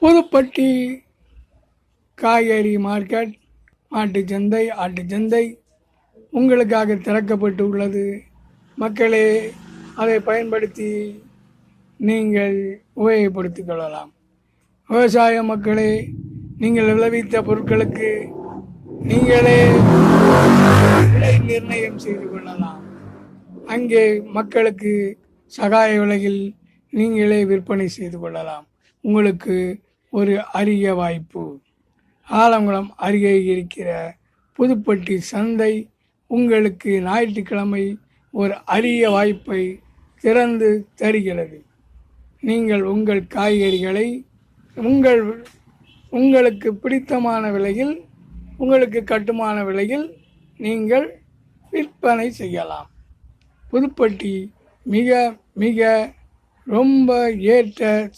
புதுப்பட்டி காய்கறி மார்க்கெட், மாட்டுச் சந்தை, ஆட்டுச் சந்தை உங்களுக்காக திறக்கப்பட்டு உள்ளது. மக்களே, அதை பயன்படுத்தி நீங்கள் உபயோகப்படுத்திக் கொள்ளலாம். விவசாய மக்களே, நீங்கள் விளைவித்த பொருட்களுக்கு நீங்களே விலை நிர்ணயம் செய்து கொள்ளலாம். அங்கே மக்களுக்கு சகாய விலையில் நீங்களே விற்பனை செய்து கொள்ளலாம். உங்களுக்கு ஒரு அரிய வாய்ப்பு. ஆலங்குளம் அருகே இருக்கிற புதுப்பட்டி சந்தை உங்களுக்கு ஞாயிற்றுக்கிழமை ஒரு அரிய வாய்ப்பை திறந்து தருகிறது. நீங்கள் உங்கள் காய்கறிகளை உங்களுக்கு பிடித்தமான விலையில், உங்களுக்கு கட்டுமான விலையில் நீங்கள் விற்பனை செய்யலாம். புதுப்பட்டி மிக மிக ரொம்ப ஏற்ற